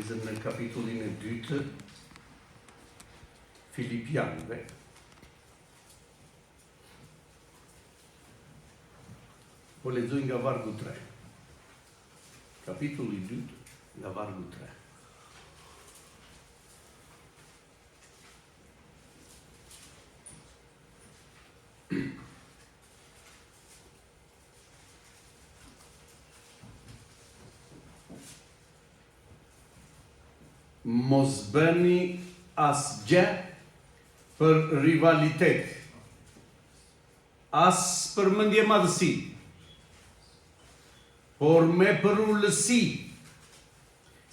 Në kapitullin e 2 Filipianëve. Po lexoj nga vargu 3. Kapitulli 2 nga vargu 3. Mos bëni asgjë për rivalitet, as për mendje madhësi, por me përullësi,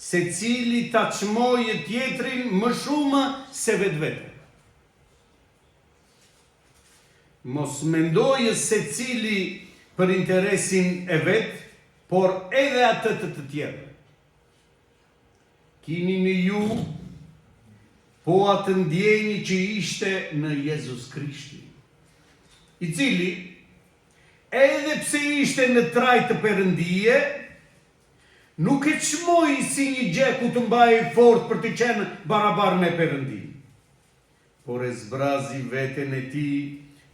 secili ta çmojë tjetrin më shumë se vetvete. Mos mendojë secili për interesin e vet, por edhe atë të tjerëve. Kini në ju, po atë ndjenjë që ishte në Jezus Krishti, i cili, edhe pse ishte në trajt të Perëndije, nuk e çmoi si një gjë ku të mbajë fort për të qenë barabar me Perëndin, por e zbrazi veten e tij,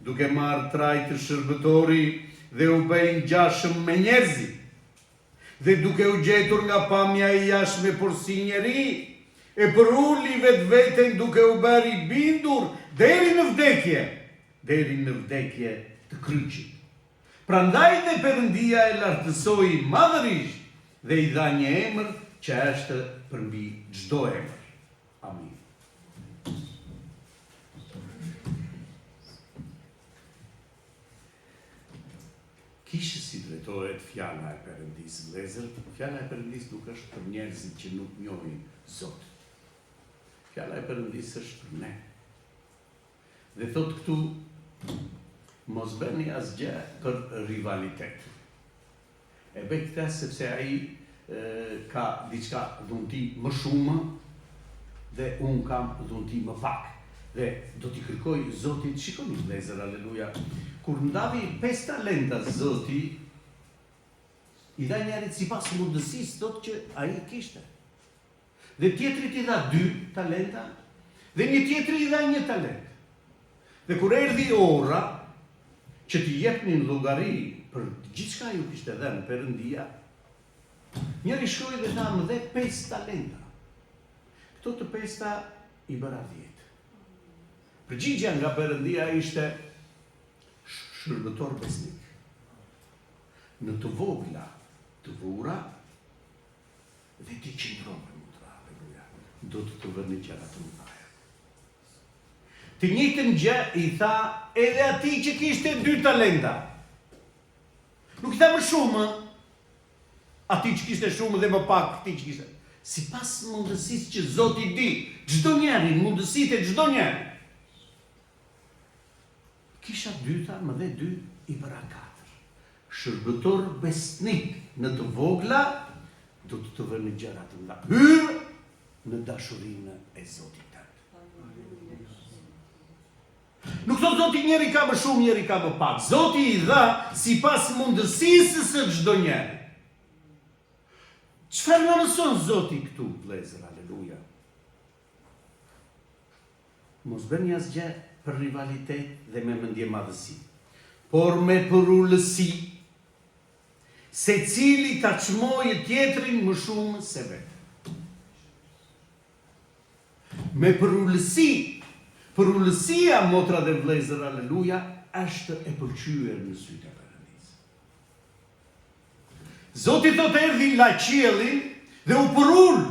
duke marrë trajt të shërbëtori dhe u bë i ngjashëm me njerëzit. Dhe duke u gjetur nga pamja e jashtme por si njeri, e përulli vetveten duke u bërë i bindur deri në vdekje të kryqit. Prandaj dhe Perëndia e lartësoi madhërisht dhe i dha një emër që është përmbi çdo emër. Amin. Kishë si drejtohet fjala e Perëndisë, vëllezër, fjala e Perëndisë nuk është për njerëzit që nuk njohin Zotin. Fjala e Perëndisë është për ne. Dhe thot këtu, mos bëni asgjë për rivalitet. E bëj këtë sepse ai ka diçka dhunti më shumë dhe unë kam dhunti më pak. Dhe do t'i kërkoj Zotit, shikoni vëllezër, aleluja, kur ndavi 5 talenta Zoti, i dha njerit sipas mundësisë thot që ai kishte. Dhe tjetrit i dha 2 talenta, dhe një tjetri i dha 1 talent. Dhe kur erdhi ora që t'i jepnin llogari për gjithçka ju kishte dhënë Perëndia, njëri shkoi dhe tha më dhe 5 talenta. Këto të 5-ta i bëra 10. Përgjigja nga Perëndia ishte shërbëtor besnik. Në të vogla, të vura, dhe ti qëndron me mutra, aleluja, do të vëni gjëra të mëdha. Të njëjtën gjë i tha edhe atij që kishte 2 talenta. Nuk i tha më shumë, atij që kishte shumë dhe më pak atij që kishte. Sipas mundësisë që Zoti di, çdo njeri, mundësitë e çdo njeri. Kisha 2, më dhe 2 i bëra 4. Shërbëtor besnik në të vogla, do të vënë gjëra të mëdha. Hyrë në dashurinë e Zotit tënd. Nuk thot Zoti njeri ka më shumë, njeri ka më pak. Zoti i dha sipas mundësisë së çdo njeri. Çfarë na mëson Zoti këtu, vëllezër, aleluja? Mos bëni asgjë për rivalitet dhe me mendje madhësi, por me përullësi, secili ta çmojë tjetrin më shumë se vetë. Me përullësi, përullësia, motra dhe vëllezër, aleluja, është e pëlqyer në sytë e Perëndisë. Zoti thot erdhi la qiellin dhe u përull.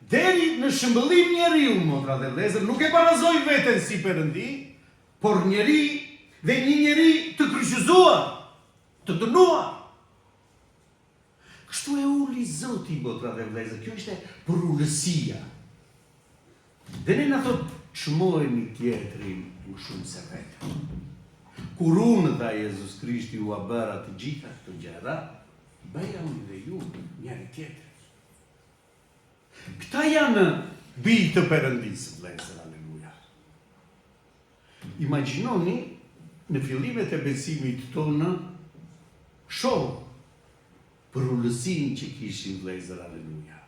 Deri në shëmbëllim njeriu, motra dhe vëllezër, nuk e barazoi veten si Perëndi, por njeri dhe një njeri të kryqëzuar, të dënuar. Kështu e uli Zoti, motra dhe vëllezër, kjo ishte përullësia. Dhe ne na thot çmojeni tjetrin më shumë se vetë. Kur unë dha Jezus Krishti u bëra të gjitha këto gjëra, bëja unë dhe ju njëri tjetrin. Këta janë bijtë të Perëndisë, vëllezër, aleluja. Imagjinoni në fillimet e besimit tonë, shoh përullësinë që kishin vëllezër, aleluja.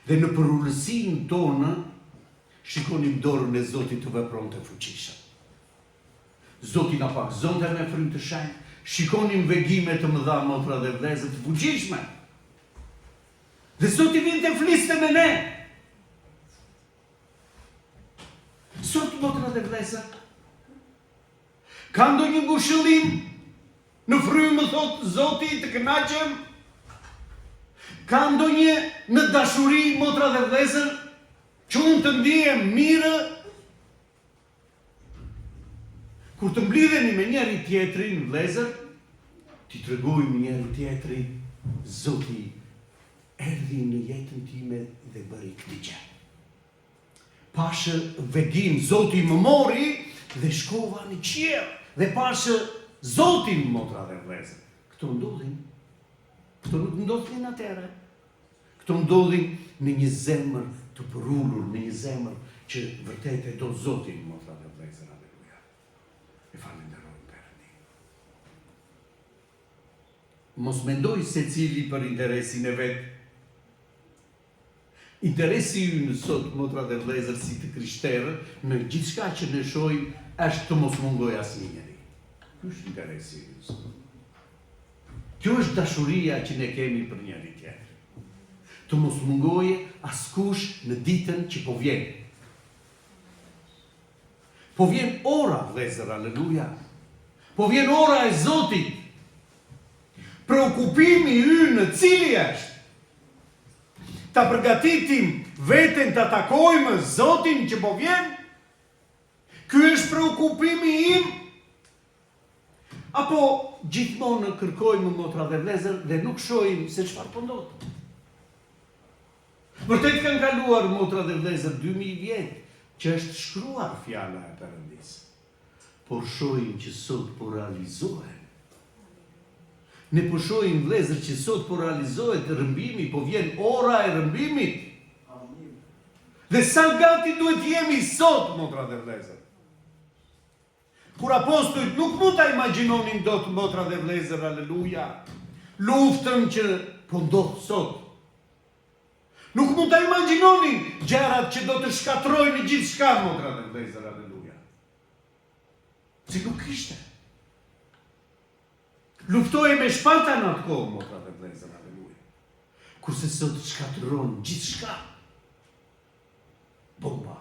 Dhe në përullësinë tonë, shikonim dorën e Zotit të vepron të fuqishëm. Zoti na pakzonte me frymë të shenjtë, shikonim vegime të mëdha, motra dhe vëllezër, të fuqishme. Dhe Zoti vinte të fliste me ne. Sot, motra dhe vëllezër, ka ndonjë ngushëllim në frymë, thot Zoti, të kënaqem? Ka ndonjë në dashuri, motra dhe vëllezër, që unë të ndihem mirë? Kur të mblidheni me njëri tjetrin, vëllezër, ti tregojmë njëri tjetrin, Zoti erdhi në jetën time dhe bëri këtë gjë. Pashë vegim, Zoti më mori dhe shkova në qiell. Dhe pashë Zotin, motra dhe vëllezër. Këto ndodhin. Këto nuk ndodhin atëherë. Këto ndodhin në një zemër të përullur, në një zemër që vërtet e do Zotin, motra dhe vëllezër. Aleluja. E falenderojmë Perëndin. Mos mendoj se cili për interesin e vet. Interesi ynë sot, motra dhe vëllezër, si të krishterë, në gjithçka që ne shohim, është të mos mungoj asnjëri. Ky është interesi ynë sot. Kjo është dashuria që ne kemi për njëri tjetrin. Të mos mungoje askush në ditën që po vjen. Po vjen ora, vëllezër, aleluja. Po vjen ora e Zotit. Preokupimi ynë cili është? Ta përgatitim veten ta takojmë Zotin që po vjen? Ky është preokupimi im? Apo gjithmonë kërkojmë, motra dhe vëllezër, dhe nuk shohim se çfarë po ndodh? Vërtet kanë kaluar, motra dhe vëllezër, 2000 vjet që është shkruar fjala e Perëndis. Por shohim që sot po realizohet. Ne po shohim, vëllezër, që sot po realizohet rrëmbimi, po vjen ora e rrëmbimit. Dhe sa gati duhet jemi sot, motra dhe vëllezër? Kur apostujt nuk mund ta imagjinonin dot, motra dhe vëllezër, aleluja, luftën që po ndodh sot. Nuk mund ta imagjinonin gjërat që do të shkatrojnë gjithçka, motra dhe vëllezër, aleluja. Si nuk ishte. Luftoi me shpata në atë kohë, motra dhe vëllezër, aleluja. Kurse sot shkatron gjithçka. Bomba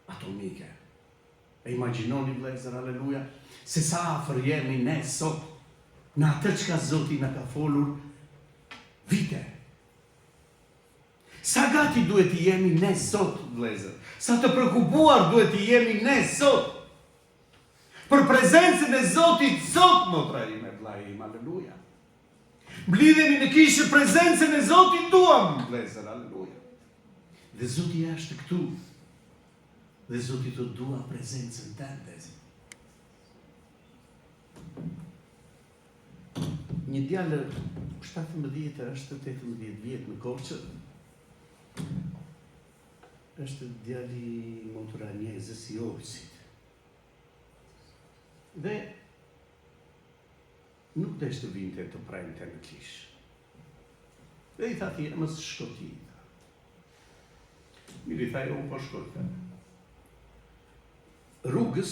atomike. E imagjinoni, vëllezër, aleluja, se sa afër jemi ne sot në atë çka Zoti na ka folur vite. Sa gati duhet të jemi ne sot, vëllezër? Sa të prekupuar duhet të jemi ne sot? Për prezencën e Zotit sot, motra ime, vëlla im, aleluja. Mblidhemi në kishë prezencën e Zotit duam, vëllezër, aleluja. Dhe Zoti është këtu. Dhe Zoti të dua prezencën tënde. Një djalë 17 është 18 vjet në Korçë. Është djali motra njëzës i Olsit. Dhe nuk desh të vinte të premte në kishë. Dhe i thati, mos shkoti. Mirë, i thaj, unë po shkoj. Rrugës,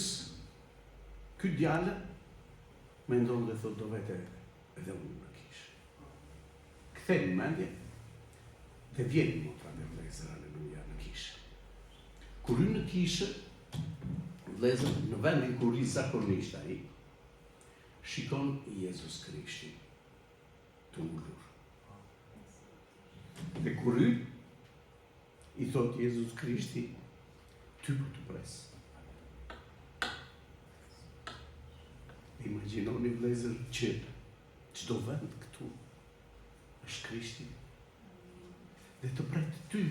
ky djalë mendon dhe thot do vete edhe unë në kishë. Kthej në mendje dhe vjen motra dhe vëllezër, aleluja, në kishë. Kur hyn në kishë, vëllezër, në vendin kur i zakonisht ai, shikon Jezus Krishtin të ulur. Dhe kur hyn, i thot Jezus Krishti, ty po të pres. Imagjinoni, vëllezër, që çdo vend këtu është Krishti. Dhe të pret ty,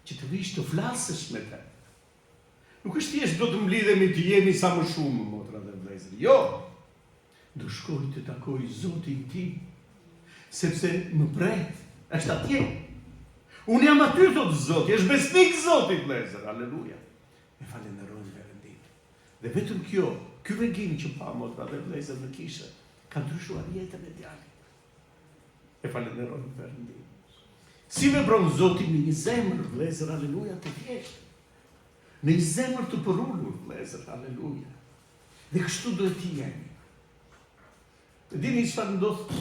që të vish të flasësh me te. Nuk është thjesht do të mblidhemi të jemi sa më shumë, motra dhe vëllezër. Jo, do shkoj të takoj Zotin tim, sepse më pret, është atje. Unë jam aty, thot Zoti, është besnik Zoti, vëllezër, aleluja. E falenderojmë Perëndin. Dhe vetëm kjo, ky vegim që pa, motra dhe vëllezër, në kishë, ka ndryshuar jetën e djalit. E falenderojmë Perëndin. Si vepron Zoti në një zemër, vëllezër, aleluja, të thjeshtë. Në një zemër të përullur, vëllezër, aleluja. Dhe kështu duhet të jemi. Dini çfarë ndodh?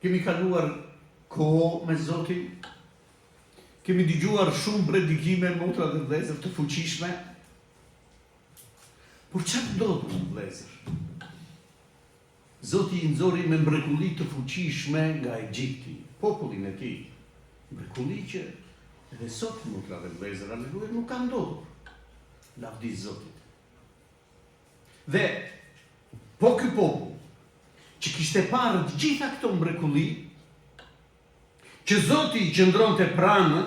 Kemi kaluar kohë me Zotin. Kemi dëgjuar shumë predikime, motra dhe vëllezër, të fuqishme. Por çfarë ndodh, vëllezër? Zoti I nxori me mrekulli të fuqishme nga Egjipti, popullin e tij. Mrekulli që edhe sot, motra dhe vëllezër, aleluja, nuk ka ndodhur. Lavdi Zotit. Dhe po ky popull që kishte parë të gjitha këto mrekulli, që Zoti I qëndronte pranë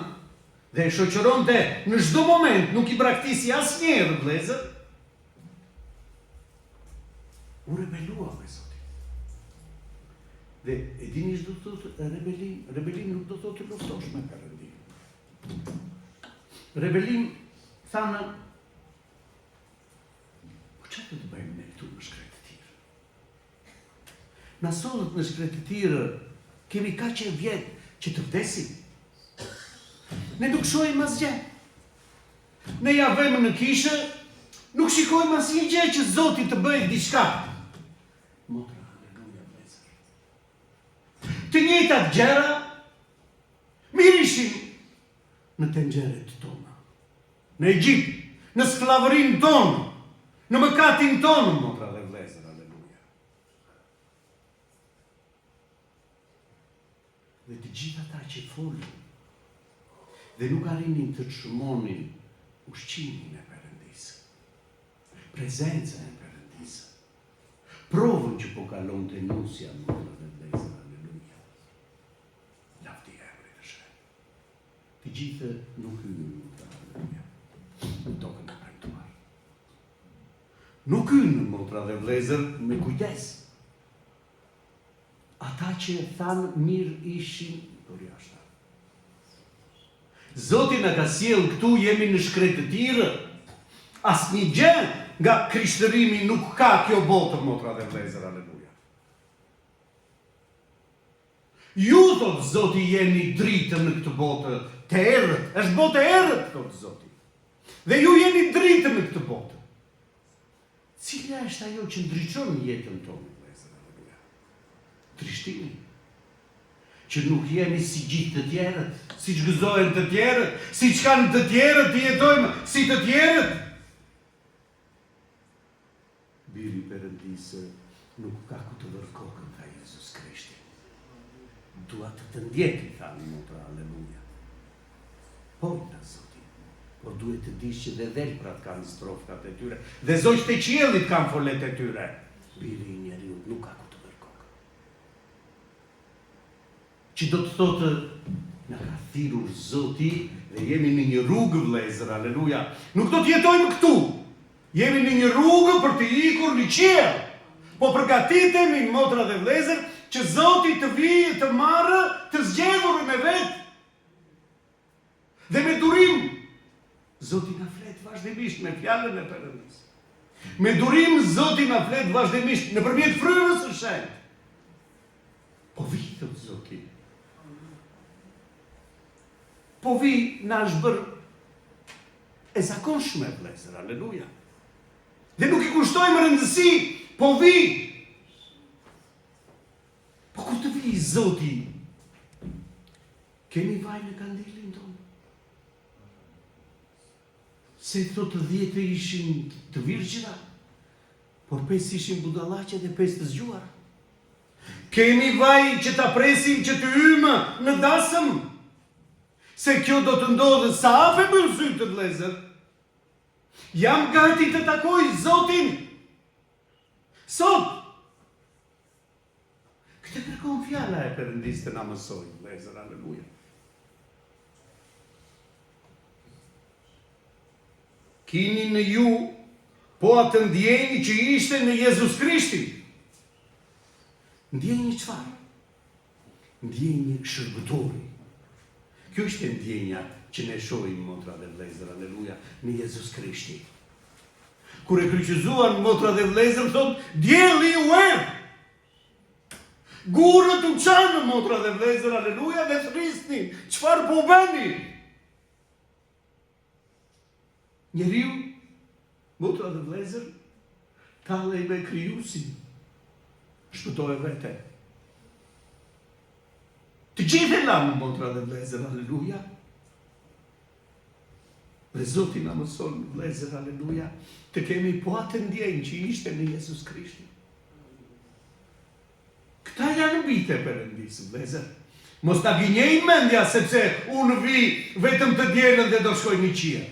dhe e shoqëronte në çdo moment, nuk I braktisi asnjëherë, vëllezër, u rebelua me Zotin. Dhe e dini ç'do të thotë rebelim? Rebelim nuk do të thotë të luftosh me Perëndin. Rebelim thanë, po çfarë do të bëjmë ne këtu në shkretë të tirë? Na sollet në shkretë të tirë, kemi kaq e vjet që të vdesim. Ne nuk shohim asgjë. Ne ja vëmë në kishë, nuk shikojmë asnjë gjë që Zoti të bëjë diçka. Motra, aleluja, vëllezër. Të njëjtat gjëra mirishin në tenxheret tona, në Egjipt, në sklavërinë tonë, në mëkatin tonë, motra dhe vëllezër, aleluja. Dhe të gjithë ata që folën dhe nuk arrinin të çmonin ushqimin e Perëndisë, prezencën e Perëndisë, provën që po kalonte nusja, motra dhe vëllezër, aleluja. Lavdi emri të Shenjtë. Të gjithë nuk hynën, motra, aleluja, në tokën e premtuar. Nuk hynën, motra dhe vëllezër, me kujdes. Ata që thanë mirë ishin për jashtë. Zoti na ka sjellë këtu, jemi në shkretë të tirë. Asnjë gjë nga krishtërimi nuk ka kjo botë, motra dhe vëllezër, aleluja. Ju, thot Zoti, jeni dritën në këtë botë të errët. Është botë e errët, thot Zoti. Dhe ju jeni dritën në këtë botë. Cila është ajo që ndriçon jetën tonë, vëllezër, aleluja? Trishtimi. Që nuk jemi si gjithë të tjerët, si që gëzojnë të tjerët, si që kanë të tjerët, të jetojmë si të tjerët. Biri Perëndisë nuk ka ku të vërë kokën, tha Jezus Krishti. Dua të ndjeki, tha motra, aleluja. Pojta, Zoti, por duhet të dish që dhe dhelprat kanë strofkat e tyre, dhe zogjtë e qiellit kanë folet e tyre. Biri I njeriut nuk ka ku të vërë kokën. Që do të thotë, na ka thirrur Zoti dhe jemi në një rrugë, vëllezër, aleluja. Nuk do të jetojmë këtu. Jemi në një rrugë për të ikur në qiell. Po përgatitemi, motra dhe vëllezër, që Zoti të vijë të marrë të zgjedhur me vet. Dhe me durim, Zoti na flet vazhdimisht me fjalën e Perëndisë. Me durim Zoti na flet vazhdimisht nëpërmjet frymës së Shenjtë. Po vi, thot Zoti. Po vi na është bërë e zakonshme, vëllezër, aleluja. Dhe nuk I kushtojmë rëndësi, po vi. Po kur të vi Zoti, kemi vaj në kandilin tonë. Se thotë 10 ishin të virgjëra, por 5 ishin budallaqe dhe 5 të zgjuar. Kemi vaj që ta presim që të hymë në dasëm. Se kjo do të ndodhë sa afe më sytë të vëllezër. Jam gati të takoj Zotin. Sot. Këtë kërkon fjala e Perëndisë të na mësojë, vëllezër, aleluja. Kini në ju, po atë ndjeni që ishte në Jezus Krishti. Ndjeni çfarë? Ndjeni shërbëtori. Kjo është ndjenja që ne shohim, motra dhe vëllezër, aleluja, në Jezus Krishti. Kur e kryqëzuan, motra dhe vëllezër, thot, dielli u erë. Gurët u qanë, motra dhe vlezër, aleluja, dhe thrisni, qëfar po bëni? Njeriu, motra dhe vlezër, talej me krijuesin, shpëtoj vete. Të gjithë e lamë, motra dhe vlezër, aleluja. Dhe Zoti na mëson, vlezër, aleluja, të kemi po atë ndjenjë që ishte në Jezus Krishtin. Këta janë bite Perëndisë, vlezër. Mos ta gënjej mendja sepse unë vi vetëm të dielën dhe do shkoj në qiell.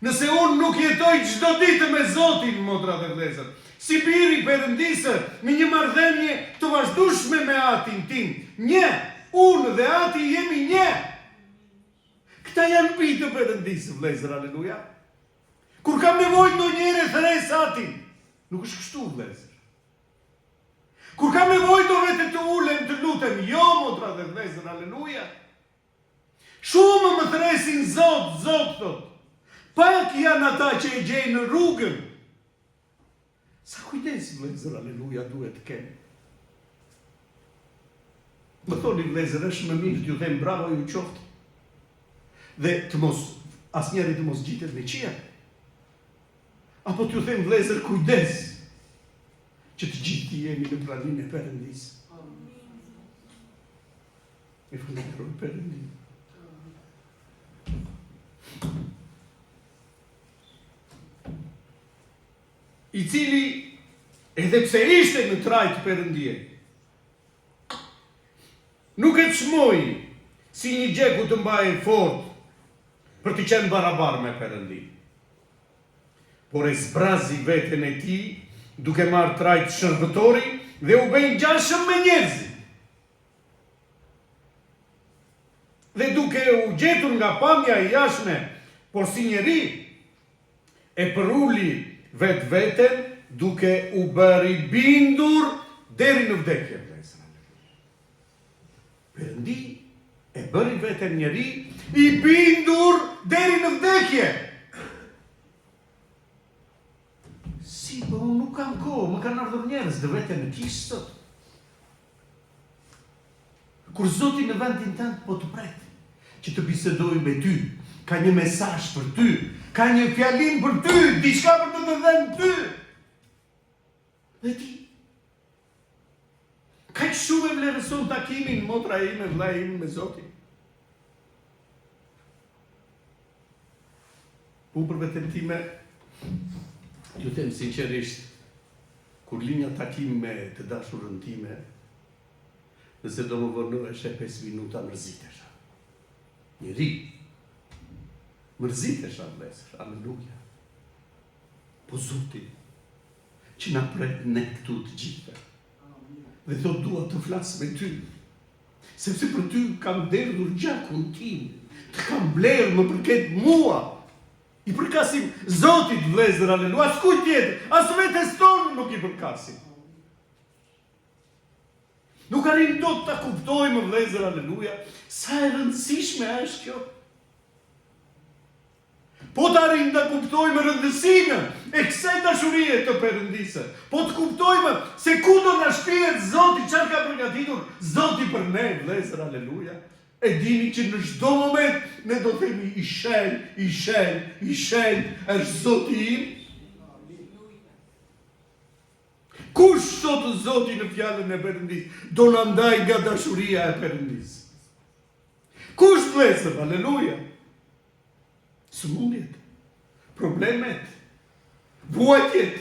Nëse unë nuk jetoj çdo ditë me Zotin, motra dhe vlezër, si biri Perëndisë, me një marrëdhënie të vazhdueshme me Atin tim, një, unë dhe Ati jemi një. Këta janë bite Perëndisë, vlezër, aleluja. Kur kam nevojë ndonjëherë thres Atin, nuk është kështu, vlezër. Kur kam nevojë do vetë të ulem të lutem, jo, motra dhe vlezër, aleluja. Shumë më thresin Zot, Zot, thot. Pak janë ata që e gjejnë në rrugën. Sa kujdes, vlezër, aleluja, duhet të kemi. Më thoni, vlezër, është më mirë t'ju them bravo ju qoftë. Dhe të mos, asnjëri të mos gjitet në qiell. Apo t'ju them, vlezër, kujdes, që të gjithë të jemi në praninë e Perëndisë. E falenderoj Perëndin. I cili, edhe pse ishte në trajt Perëndie, nuk e çmoi si një gjeku të mbajë fort për të qenë barabar me Perëndin. Por e zbrazi veten e tij, duke marrë trajt shërbëtori dhe u bën ngjashëm me njerëzit. Dhe duke u gjetur nga pamja e jashtme, por si njeri, e përuli vetveten duke u bërë i bindur deri në vdekje. Perëndi e bëri veten njeri i bindur deri në vdekje. Si, po unë nuk kam kohë, më kanë ardhur njerëz dhe vete në kishë sot. Kur Zoti në vendin tënd po të pret, që të bisedoj me ty, ka një mesazh për ty, ka një fjalim për ty, diçka për të dhënë ty. Dhe ti, kaq shumë e vlerëson takimin motra ime, vlla im me Zotin. Unë për veten time, ju them sinqerisht, kur linja takim me të dashurën time, nëse do më vërnohesh e 5 minuta, mërzitesha. Njeri, mërzitesha, vlezër, aleluja. Po Zoti, që na pret ne këtu të gjithë, dhe thot dua të flas me ty, sepse për ty kam derdhur gjakun tim, të kam blerë më përket mua, i përkasim Zotit, vlezër, aleluja, as kujt tjetër, as vetes tonë nuk i përkasim. Nuk arrim dot ta kuptojmë, vlezër, aleluja, sa e rëndësishme është kjo. Po të arrim ta kuptojmë rëndësinë e kësaj dashurie të Perëndisë, po të kuptojmë se ku do na shpihet Zoti, çfarë ka përgatitur Zoti për ne, vlezër, aleluja. E dini që në çdo moment ne do themi i shenjtë, i shenjtë, i shenjtë është Zoti im. Kush sot Zoti në fjalën e Perëndisë do na ndaj nga dashuria e Perëndisë? Kush, vlezër, aleluja? Sëmundjet, problemet, vuajtjet,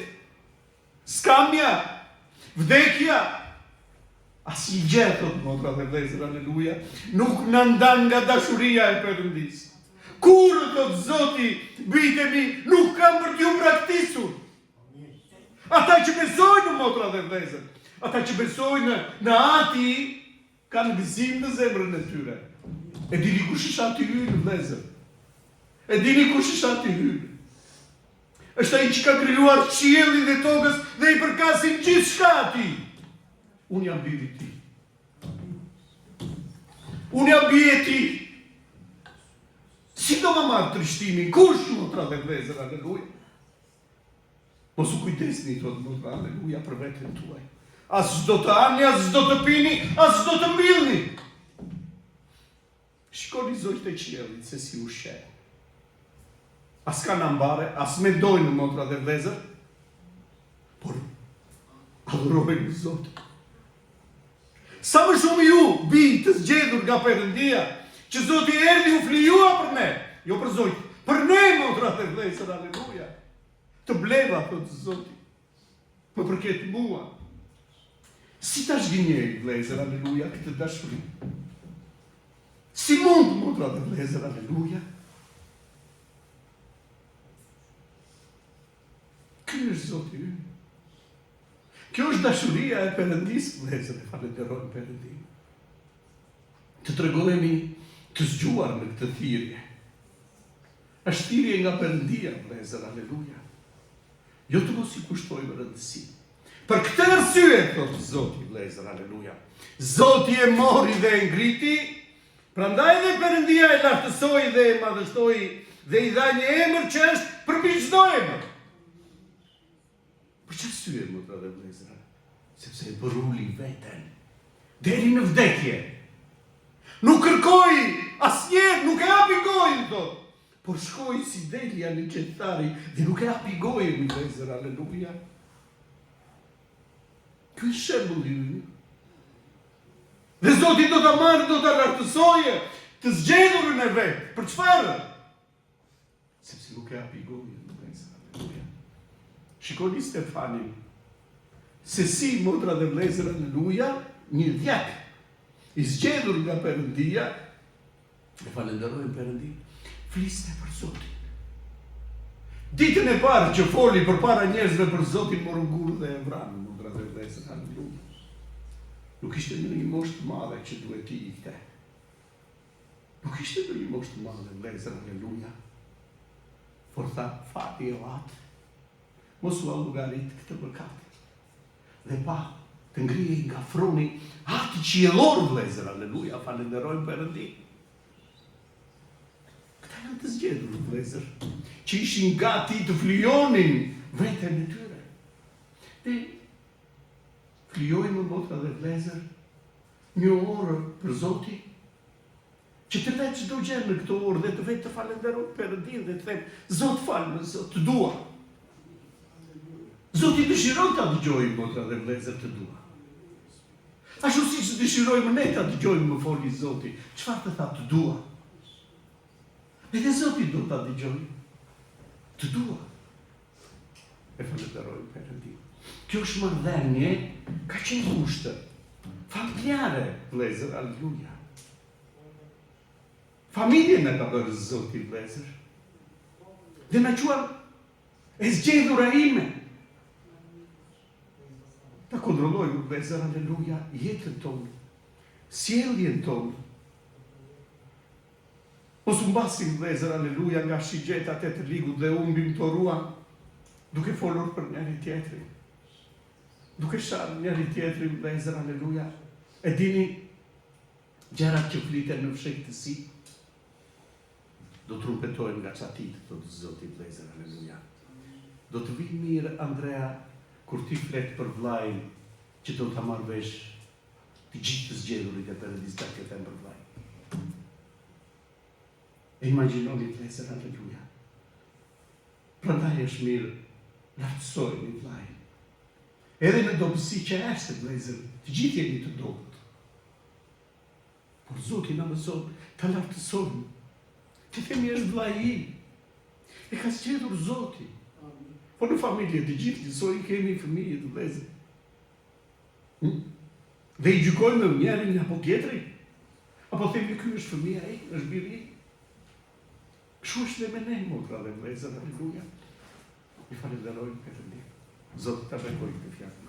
skamja, vdekja, asnjë gjë, thot motra dhe vlezër, aleluja, nuk na ndan nga dashuria e Perëndisë. Kur, thot Zoti, bitemi, nuk kam për t'ju braktisur. Ata që besojnë, motra dhe vlezër, ata që besojnë në Ati, kanë gëzim në zemrën e tyre. E dini kush është Ati ynë, vlezër? E dini kush është Ati ynë? Është ai që ka krijuar qiellin dhe tokën dhe i përkasin gjithçka Atij. Unë jam biri i Tij. Unë jam biri i Tij. Si do më marrë trishtimin? Kush, motra dhe vlezër, aleluja? Mos u kujdesni, thot motra, aleluja, për veten tuaj. as çdo të ani, as çdo të pini, as çdo të mbillni. Shikoni zogjtë e qiellit se si ushqejnë. As kanë ambare, as mendojnë në motra dhe vëllezër, por adhurojnë Zotin. Sa më shumë ju bijë të zgjedhur nga Perëndia, që Zoti erdhi u flijua për ne, jo për Zotin, për ne motra dhe vëllezër, aleluja. Të bleva, thotë Zoti, më përket mua. Si ta zhgënjej, vëllezër, aleluja, këtë dashuri? Si mund, motra dhe vëllezër, aleluja? Ky është Zoti ynë. Kjo është dashuria e Perëndisë, vëllezër, e falenderojmë Perëndin. Të tregojemi të zgjuar në këtë thirrje. Është thirrje nga Perëndia, vëllezër, aleluja. Jo të mos i kushtojmë rëndësi. Për këtë arsye, thotë Zoti, vëllezër, aleluja. Zoti e mori dhe e ngriti, prandaj dhe Perëndia e lartësoi dhe e madhështoi dhe i dha një emër që është përmbi çdo emër. Për që arsye, motra dhe vëllezër? Sepse e përulli veten deri në vdekje. Nuk kërkoi asnjëherë, nuk e hapi gojën, thotë, por shkoi si Delia në qetëtari dhe nuk e hapi gojën, vëllezër, aleluja. Ky është shembulli ynë. Dhe Zoti do ta marrë, do ta lartësojë të zgjedhurin e vet. Për çfarë? Sepse nuk e hapi gojën, vëllezër, aleluja. Shikoni Stefanin, se si motra dhe vëllezër, aleluja, një djak i zgjedhur nga Perëndia, e falenderojmë Perëndin, fliste për Zotin. Ditën e parë që foli përpara njerëzve për Zotin, morën gurë dhe e vranë, motra dhe vëllezër, aleluja. Nuk ishte në një moshë të madhe që duhet i ikte. Nuk ishte në një moshë të madhe, vëllezër, aleluja. Por tha, fati e atë, mos u allugarit këtë mëkat. Dhe pa, të ngrihej nga froni ati qiellor, vëllezër, aleluja, falenderojmë Perëndin. Këta janë të zgjedhur, vëllezër, që ishin gati të flijonin veten e tyre. Dhe flijojmë, motra dhe vëllezër, një orë për Zotin, që të vetë çdo gjë në këtë orë dhe të vetë të falenderojmë Perëndin dhe të them, Zot falë, Zot, të dua. Zoti dëshiron ta dëgjojmë, motra dhe vëllezër, të dua. Ashtu siç dëshirojmë ne ta dëgjojmë më foli Zoti, çfarë të tha, të dua. Edhe Zoti do ta dëgjojë. Të dua. E falenderojmë Perëndin. Kjo është marrëdhënie ka qenë ngushtë. Familjare, vëllezër, aleluja. Familjen e ka bërë Zoti, vëllezër. Dhe na quan e zgjedhura ime. Ta kontrollojmë, vëllezër, aleluja, jetën tonë, sjelljen tonë. Mos u mbasim, vëllezër, aleluja, nga shigjetat e të ligut dhe humbim të ruan, duke folur për njëri tjetrin. Duke sharë njëri tjetrin, vëllezër, aleluja. E dini, gjërat që fliten në fshehtësi, do të trumpetojnë nga çatit, thotë Zoti, vëllezër, aleluja. Do të vijë mirë, Andrea, kur ti flet për vllajin që do ta marrë vesh të gjithë të zgjedhurit e Perëndisë ta ketë për vllajin. E imagjinoni, vëllezër, aleluja. Prandaj është mirë lartësojeni vllajin. Edhe në dobësi që është, vëllezër, të gjithë jeni të dobët. Por Zoti na mëson ta lartësojmë. Të themi është vllai im. E ka zgjedhur Zoti. Po në familje të gjithë njësoj kemi fëmijë të vëllezër. Dhe i gjykojmë njërin apo tjetrin? Apo themi ky është fëmia im, është biri im? Kështu është dhe me ne, motra dhe vëllezër, aleluja. I falenderojmë Perëndin. Zoti ta bekojë këtë fjalë.